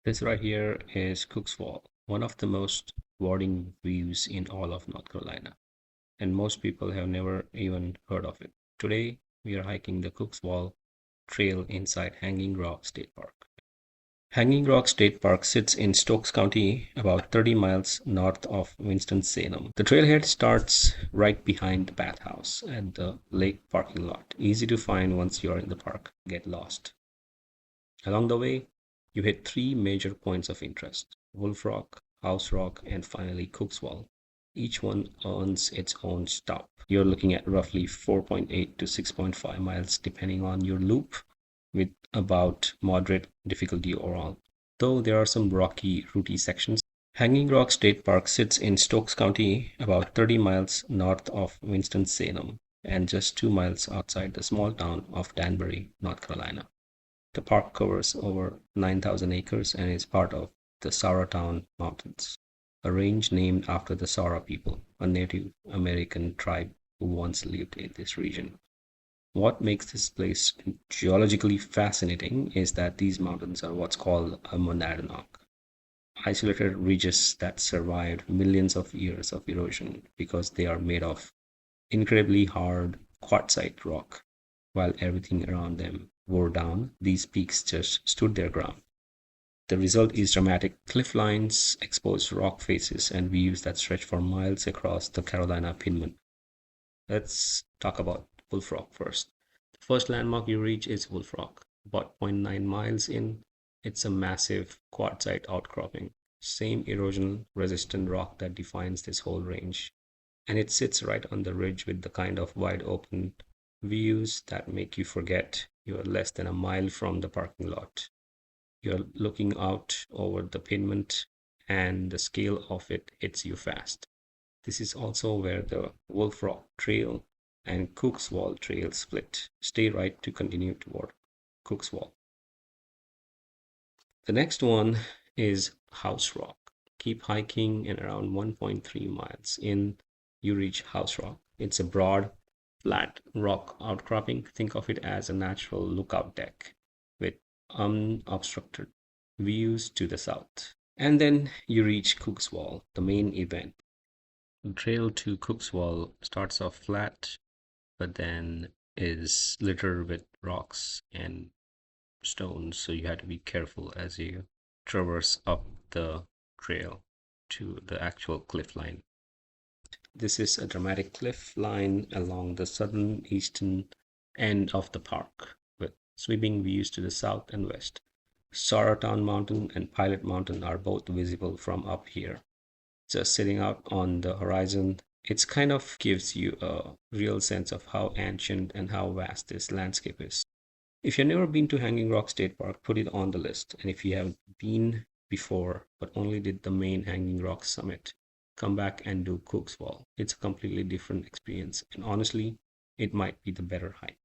This right here is Cook's Fall, one of the most rewarding views in all of North Carolina, and most people have never even heard of it. Today, we are hiking the Cook's Fall Trail inside Hanging Rock State Park. Hanging Rock State Park sits in Stokes County, about 30 miles north of Winston-Salem. The trailhead starts right behind the bathhouse at the lake parking lot. Easy to find once you're in the park. Get lost. Along the way, you hit three major points of interest: Wolf Rock, House Rock, and finally Cook's Wall. Each one earns its own stop. You're looking at roughly 4.8 to 6.5 miles depending on your loop, with about moderate difficulty overall. Though there are some rocky, rooty sections. Hanging Rock State Park sits in Stokes County, about 30 miles north of Winston-Salem, and just 2 miles outside the small town of Danbury, North Carolina. The park covers over 9,000 acres and is part of the Sauratown Mountains, a range named after the Saura people, a Native American tribe who once lived in this region. What makes this place geologically fascinating is that these mountains are what's called a monadnock, isolated ridges that survived millions of years of erosion because they are made of incredibly hard quartzite rock. While everything around them wore down, these peaks just stood their ground. The result is dramatic cliff lines, exposed rock faces, and views that stretch for miles across the Carolina Piedmont. Let's talk about Wolf Rock first. The first landmark you reach is Wolf Rock. About 0.9 miles in, it's a massive quartzite outcropping, same erosion-resistant rock that defines this whole range. And it sits right on the ridge with the kind of wide open views that make you forget you're less than a mile from the parking lot. You're looking out over the Piedmont, and the scale of it hits you fast. This is also where the Wolf Rock Trail and Cook's Wall Trail split. Stay right to continue toward Cook's Wall. The next one is House Rock. Keep hiking, and around 1.3 miles in, you reach House Rock. It's a broad, flat rock outcropping. Think of it as a natural lookout deck with unobstructed views to the south. And then you reach Cook's Wall, the main event. The trail to Cook's Wall starts off flat, but then is littered with rocks and stones, so you have to be careful as you traverse up the trail to the actual cliff line. This is a dramatic cliff line along the southern eastern end of the park, with sweeping views to the south and west. Sauratown Mountain and Pilot Mountain are both visible from up here. Just sitting out on the horizon, it kind of gives you a real sense of how ancient and how vast this landscape is. If you've never been to Hanging Rock State Park, put it on the list. And if you haven't been before but only did the main Hanging Rock summit, come back and do Cook's Wall. It's a completely different experience, and honestly, it might be the better hike.